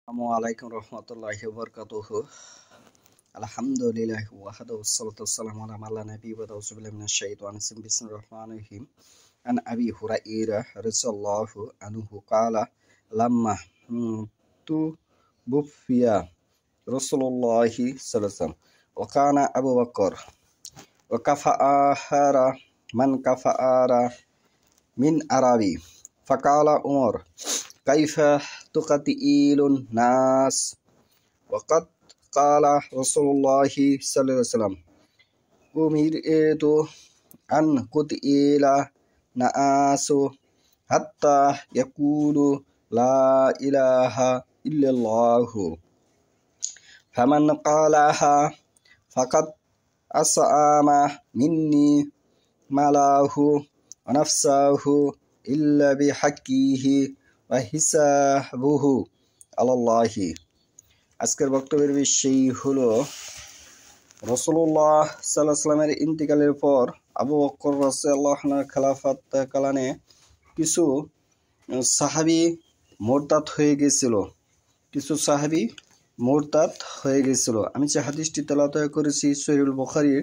আসসালামুআলাইকুম রহমতুল্লাহি ওয়া বারাকাতুহু। আলহামদুলিল্লাহি ওয়াহদাহু ওয়াসসালাতু ওয়াসসালামু আলা মান লা নাবিয়্যা বা'দাহু আউযুবিল্লাহি মিনাশ শাইতানির রাজিম বিসমিল্লাহির রহমানির রহিম। আন আবি হুরায়রা রাদিয়াল্লাহু আনহু ক্বালা লাম্মা তুবুফিয়া রাসূলুল্লাহি সাল্লাল্লাহু আলাইহি ওয়াসাল্লাম ওয়া কানা আবু বকর ওয়া কাফাআরা মান কাফাআরা মিন আরাবি ফাকালা উমর কাইফা তুকাতিলুন নাস ওয়াকাদ কালা রাসূলুল্লাহি সাল্লাল্লাহু আলাইহি ওয়াসাল্লাম উমিরতু আন কুতিলা নাসু হাত্তা ইয়াকুলু লা ইলাহা ইল্লাল্লাহু ফামান ক্বালাহা ফাকাদ আসআমা মিন্নি মালাহু ওয়া নাফসাহু ইল্লা বিহাক্কিহি ওয়া হিসাবুহু আলাল্লাহি। আজকের বক্তব্যের বিষয় হলো রাসূলুল্লাহ সাল্লাল্লাহু আলাইহি ওয়াসাল্লামের ইন্তিকালের পর আবু বকর রাদিয়াল্লাহু আনহুর খেলাফত কালানে কিছু সাহাবী মুরতাদ হয়ে গেছিল। আমি যে হাদিসটি তেলাওয়াত করেছি সহিহুল বুখারীর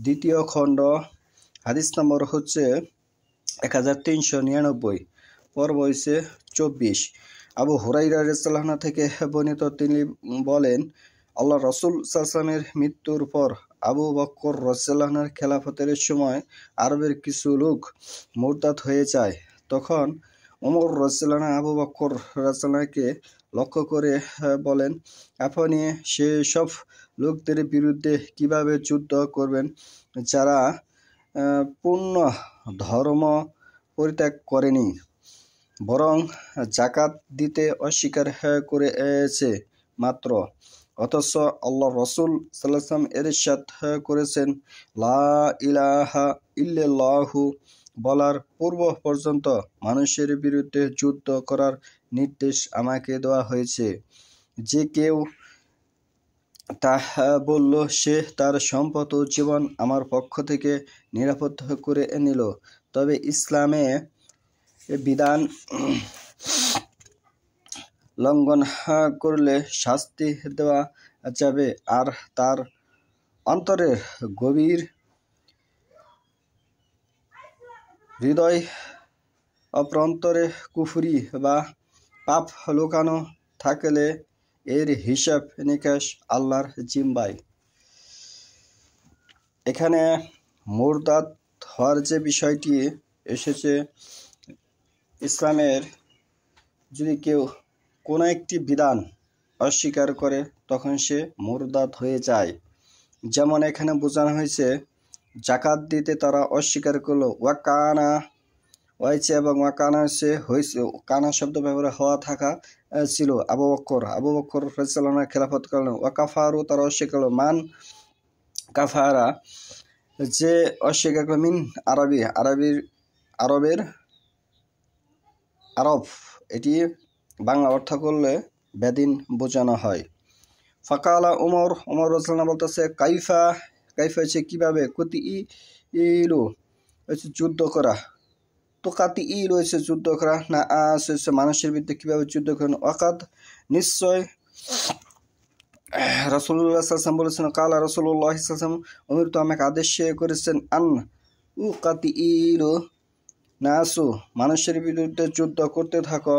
2য় খণ্ড, হাদিস নম্বর হচ্ছে 1399, পর্ব হচ্ছে 24। আবু হুরায়রা রাদিয়াল্লাহু আনহু থেকে বর্ণিত, তিনি বলেন, আল্লাহ রাসূল সাল্লাল্লাহু আলাইহি ওয়াসাল্লামের মৃত্যুর পর আবু বকর রাদিয়াল্লাহু আনহুর খেলাফতের সময় আরবের কিছু লোক মুরতাদ হয়ে যায়। তখন ওমর রাদিয়াল্লাহু আনহু আবু বকর রাদিয়াল্লাহু আনহুকে লক্ষ্য করে বলেন, আপনি সেসব লোকদের বিরুদ্ধে কিভাবে যুদ্ধ করবেন যারা পূর্ণ ধর্ম পরিত্যাগ করেনি, বরং যাকাত দিতে অস্বীকার করেছে মাত্র। অথচ আল্লাহ রাসূল সাল্লাল্লাহু আলাইহি ওয়াসাল্লাম ইরশাদ করেছেন, লা ইলাহা ইল্লাল্লাহু বলার পূর্ব পর্যন্ত মানুষের বিরুদ্ধে যুদ্ধ করার নির্দেশ আমাকে দেওয়া হয়েছে। যে কেউ তা বলল, সে তার সম্পদ ও জীবন আমার পক্ষ থেকে নিরাপদ করে নিল। তবে ইসলামে বিধান লঙ্ঘন করলে শাস্তি দেওয়া যাবে, আর তার অন্তরের গভীর হৃদয় অপ্রান্তরে কুফরি বা পাপ লুকানো থাকলে এর হিসাব নিকাশ আল্লাহর জিম্মায়। এখানে মুরতাদ হওয়ার যে বিষয়টি এসেছে, ইসলামের যদি কেউ কোনো একটি বিধান অস্বীকার করে তখন সে মুরতাদ হয়ে যায়। যেমন এখানে বোঝানো হয়েছে, যাকাত দিতে তারা অস্বীকার করলো। ওয়াকানা হয়েছে এবং ওয়াকানা হয়েছে, কানা শব্দ ব্যবহার হওয়া থাকা ছিল। আবু বকর রাদিয়াল্লাহু আনহু খেলাফত করলেন। ওয়াকাফারু তারা অস্বীকার করলো। মান কাফারা যে অস্বীকার করলো, মিন আরব, এটি বাংলা অর্থ করলে বেদিন বোঝানো হয়। ফাকালা উমর রাদিয়াল্লাহু বলতেছে, কাইফা হচ্ছে কিভাবে, কুতিলু হচ্ছে যুদ্ধ করা, তুকাতিল হচ্ছে যুদ্ধ করা, না আস হচ্ছে মানুষের বিরুদ্ধে কিভাবে যুদ্ধ করেন। ওয়াকাদ নিশ্চয় রাসূলুল্লাহ সাল্লাল্লাহু আলাইহি ওয়াসাল্লাম বলেছেন, কালা রাসূলুল্লাহ সাল্লাল্লাহু আলাইহি ওয়াসাল্লাম উমিরতু আমাকে আদেশ করেছেন, আন উকাতিলু নাসু মানুষের বিরুদ্ধে যুদ্ধ করতে থাকো,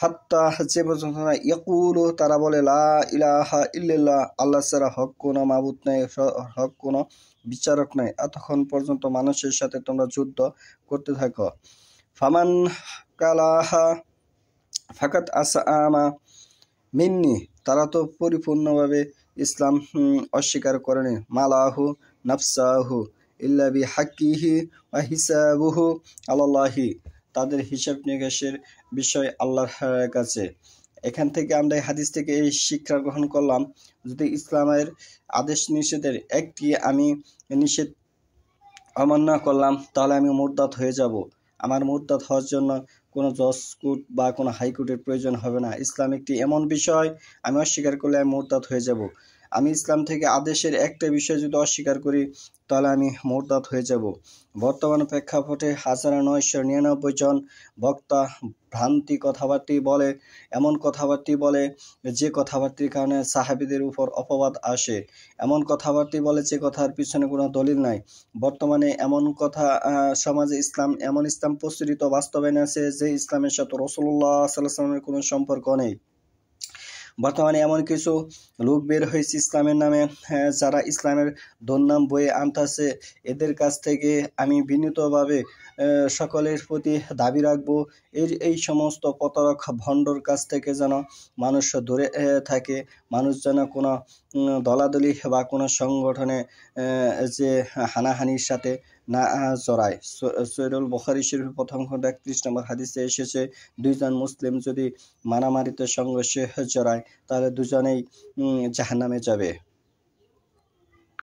হাত্তা যে পর্যন্ত ইয়াকুলু তারা বলে, লা ইলাহা ইল্লাল্লাহ আল্লাহ ছাড়া হক কোনো মাবুদ নাই, হক কোনো বিচারক নাই, এতক্ষণ পর্যন্ত মানুষের সাথে তোমরা যুদ্ধ করতে থাকো। ফামান কালাহা ফাকাত আসআমা মিন্নি তারা তো পরিপূর্ণভাবে ইসলাম অস্বীকার করেনি। মালাহু নাফসাহু ইল্লা বিহাক্কিহি ওয়া হিসাবুহু আলাল্লাহি তাদের হিসাব নিকাশের বিষয় আল্লাহর কাছে। এখান থেকে আমরা এই হাদিস থেকে এই শিক্ষা গ্রহণ করলাম, যদি ইসলামের আদেশ নিষেধের একটি আমি নিষেধ অমান্য করলাম তাহলে আমি মুরতাদ হয়ে যাব। আমার মুরতাদ হওয়ার জন্য কোনো জজ কোর্ট বা কোনো হাইকোর্টের প্রয়োজন হবে না। ইসলাম একটি এমন বিষয়, আমি অস্বীকার করলে আমি মুরতাদ হয়ে যাব। আমি ইসলাম থেকে আদেশের একটা বিষয় যদি অস্বীকার করি তাহলে আমি মোরতাদ হয়ে যাব। বর্তমান প্রেক্ষাপটে 1999 জন বক্তা ভ্রান্তি কথাবার্তা বলে, এমন কথাবার্তা বলে যে কথাবার্তার কারণে সাহাবীদের উপর অপবাদ আসে, এমন কথাবার্তা বলে যে কথার পিছনে কোনো দলিল নাই। বর্তমানে এমন কথা সমাজে এমন ইসলাম প্রচলিত বাস্তবায়ন আছে যে ইসলামের সাথে রাসূলুল্লাহ সাল্লাল্লাহু আলাইহি ওয়াসাল্লামের কোনো সম্পর্ক নেই। বর্তমানে এমন কিছু লোক বের হয়েছে ইসলামের নামে, যারা ইসলামের দুর্নাম বয়ে আনতেছে। এদের কাছ থেকে আমি বিনীতভাবে সকলের প্রতি দাবি রাখবো, এই সমস্ত প্রতারক ভণ্ডর কাছ থেকে যেন মানুষ দূরে থাকে, মানুষ যেন কোনো দলাদলি বা কোনো সংগঠনে যে হানাহানির সাথে না জড়ায়। সহিহুল বুখারী শরীফের প্রথম খণ্ড 31 নম্বর হাদিসে এসেছে, দুইজন মুসলিম যদি মারামারিতে সংঘর্ষে জড়ায় তাহলে দুজনেই জাহান্নামে যাবে।